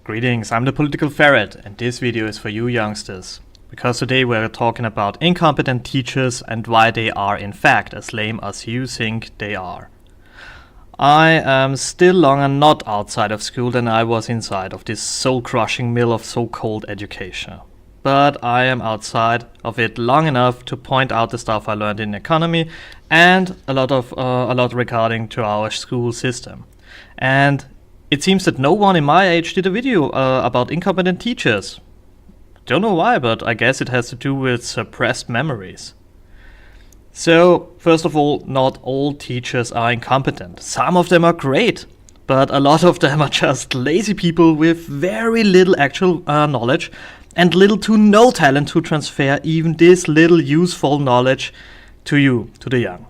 Greetings, I'm the Political Ferret, and this video is for you youngsters. Because today we're talking about incompetent teachers and why they are in fact as lame as you think they are. I am still longer not outside of school than I was inside of this soul-crushing mill of so-called education. But I am outside of it long enough to point out the stuff I learned in economy and a lot regarding to our school system. And it seems that no one in my age did a video about incompetent teachers. Don't know why, but I guess it has to do with suppressed memories. So, first of all, not all teachers are incompetent. Some of them are great, but a lot of them are just lazy people with very little actual knowledge and little to no talent to transfer even this little useful knowledge to you, to the young.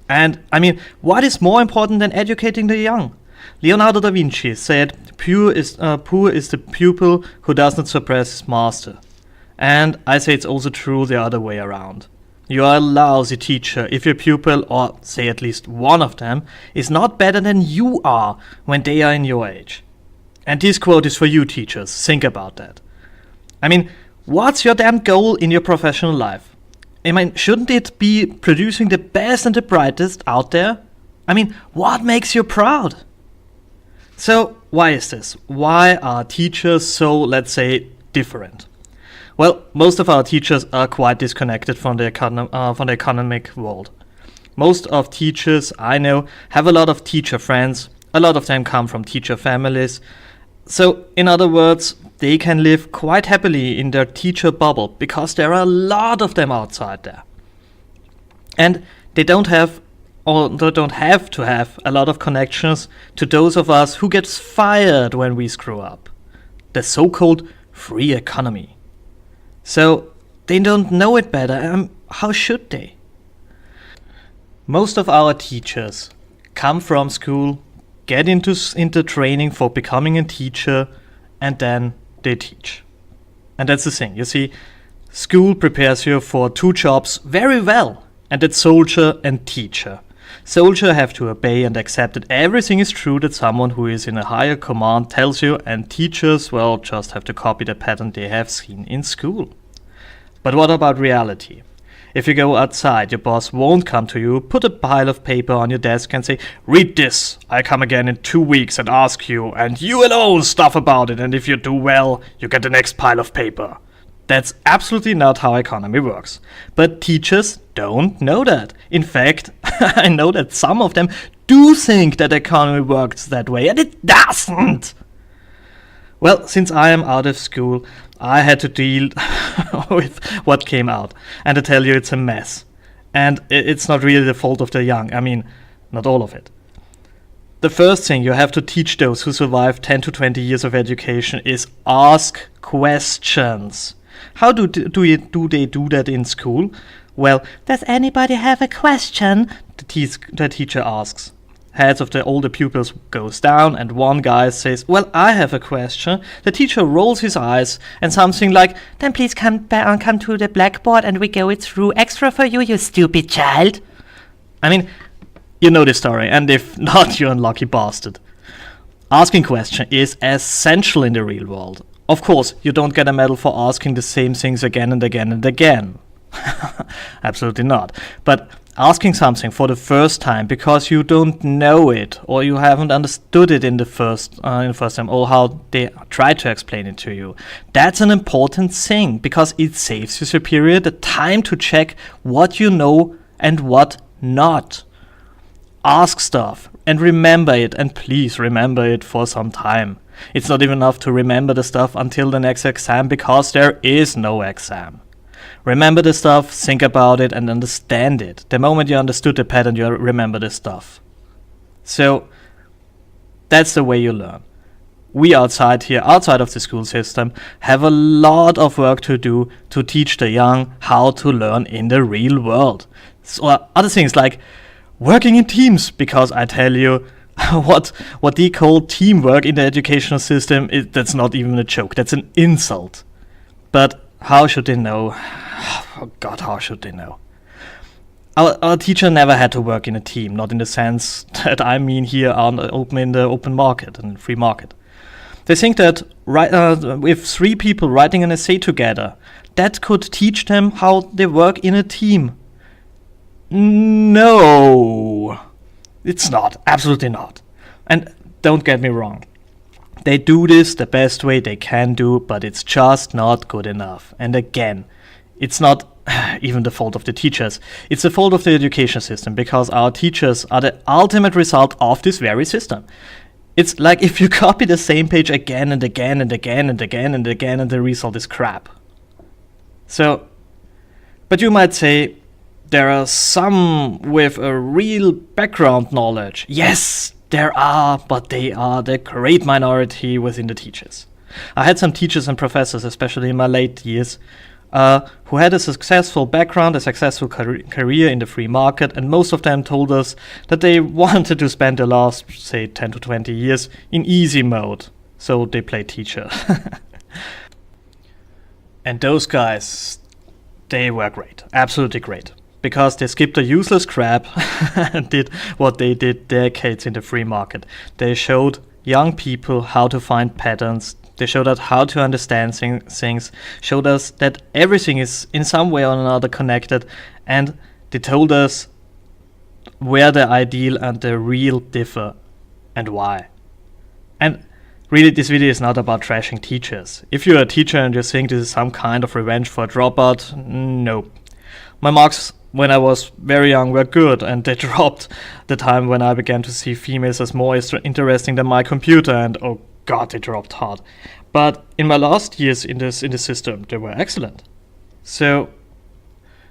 And, I mean, what is more important than educating the young? Leonardo da Vinci said, poor is the pupil who does not suppress his master. And I say it's also true the other way around. You are a lousy teacher if your pupil, or say at least one of them, is not better than you are when they are in your age. And this quote is for you teachers, think about that. I mean, what's your damn goal in your professional life? I mean, shouldn't it be producing the best and the brightest out there? I mean, what makes you proud? So, why is this? Why are teachers so, let's say, different? Well, most of our teachers are quite disconnected from the economic world. Most of teachers I know have a lot of teacher friends. A lot of them come from teacher families. So, in other words, they can live quite happily in their teacher bubble because there are a lot of them outside there. And they don't have to have a lot of connections to those of us who gets fired when we screw up. The so-called free economy. So they don't know it better. How should they? Most of our teachers come from school, get into training for becoming a teacher, and then they teach. And that's the thing. You see, school prepares you for two jobs very well, and that's soldier and teacher. Soldiers have to obey and accept that everything is true that someone who is in a higher command tells you, and teachers, well, just have to copy the pattern they have seen in school. But what about reality? If you go outside, your boss won't come to you, put a pile of paper on your desk and say, "Read this, I come again in 2 weeks and ask you, and you alone stuff about it, and if you do well, you get the next pile of paper." That's absolutely not how economy works. But teachers don't know that. In fact, I know that some of them do think that economy works that way, and it doesn't. Well, since I am out of school, I had to deal with what came out. And I tell you, it's a mess. And it's not really the fault of the young. I mean, not all of it. The first thing you have to teach those who survive 10 to 20 years of education is ask questions. How do they do that in school? Well, does anybody have a question? The teacher asks. Heads of the older pupils goes down and one guy says, "Well, I have a question." The teacher rolls his eyes and something like, "Then please come to the blackboard and we go it through extra for you, you stupid child." I mean, you know the story, and if not, you're an unlucky bastard. Asking question is essential in the real world. Of course, you don't get a medal for asking the same things again and again and again. Absolutely not. But asking something for the first time because you don't know it or you haven't understood it in the first time or how they try to explain it to you, that's an important thing because it saves your superior the time to check what you know and what not. Ask stuff and remember it, and please remember it for some time. It's not even enough to remember the stuff until the next exam because there is no exam. Remember the stuff, think about it, and understand it. The moment you understood the pattern, you remember the stuff. So, that's the way you learn. We outside of the school system, have a lot of work to do to teach the young how to learn in the real world. So, other things like working in teams, because I tell you, what they call teamwork in the educational system, that's not even a joke, that's an insult. But how should they know? Oh God, how should they know? Our teacher never had to work in a team, not in the sense that I mean here in the open market and free market. They think that with 3 people writing an essay together, that could teach them how they work in a team. No, it's not. Absolutely not. And don't get me wrong. They do this the best way they can do, but it's just not good enough. And again, it's not even the fault of the teachers. It's the fault of the education system, because our teachers are the ultimate result of this very system. It's like if you copy the same page again and again and again and again and again, and the result is crap. So, but you might say, there are some with a real background knowledge. Yes, there are, but they are the great minority within the teachers. I had some teachers and professors, especially in my late years, who had a successful background, a successful career in the free market, and most of them told us that they wanted to spend the last, say, 10 to 20 years in easy mode. So they played teacher. And those guys, they were great, absolutely great. Because they skipped the useless crap and did what they did decades in the free market. They showed young people how to find patterns. They showed us how to understand things, showed us that everything is in some way or another connected, and they told us where the ideal and the real differ and why. And really, this video is not about trashing teachers. If you're a teacher and you think this is some kind of revenge for a dropout, no. My marks when I was very young were good, and they dropped the time when I began to see females as more interesting than my computer, and oh god, they dropped hard. But in my last years in the system, they were excellent. So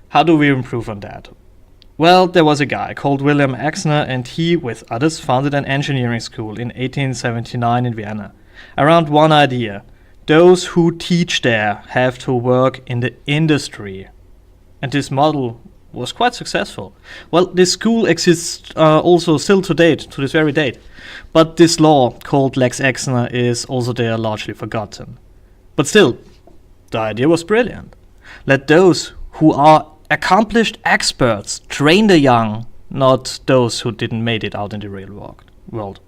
how do we improve on that? Well, there was a guy called William Exner, and he, with others, founded an engineering school in 1879 in Vienna. Around one idea: those who teach there have to work in the industry. And this model was quite successful. Well, this school exists also still to this very date. But this law, called Lex Exner, is also there largely forgotten. But still, the idea was brilliant. Let those who are accomplished experts train the young, not those who didn't make it out in the real world.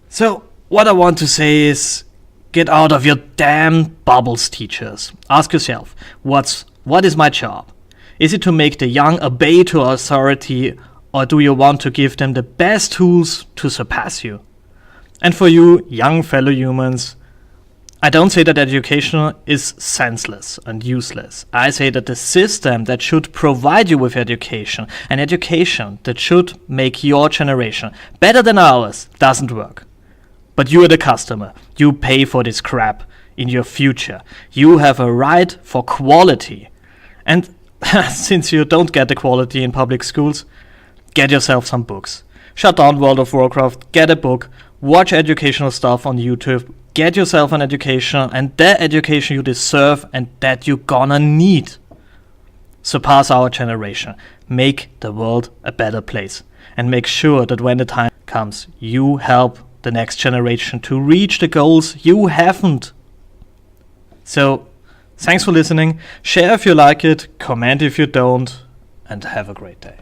So, what I want to say is, get out of your damn bubbles, teachers. Ask yourself, what is my job? Is it to make the young obey to authority, or do you want to give them the best tools to surpass you? And for you, young fellow humans, I don't say that education is senseless and useless. I say that the system that should provide you with education, an education that should make your generation better than ours, doesn't work. But you are the customer. You pay for this crap in your future. You have a right for quality. And since you don't get the quality in public schools, get yourself some books. Shut down World of Warcraft, get a book, watch educational stuff on YouTube, get yourself an education, and that education you deserve and that you're gonna need. Surpass our generation. Make the world a better place. And make sure that when the time comes, you help the next generation to reach the goals you haven't. So, thanks for listening. Share if you like it, comment if you don't, and have a great day.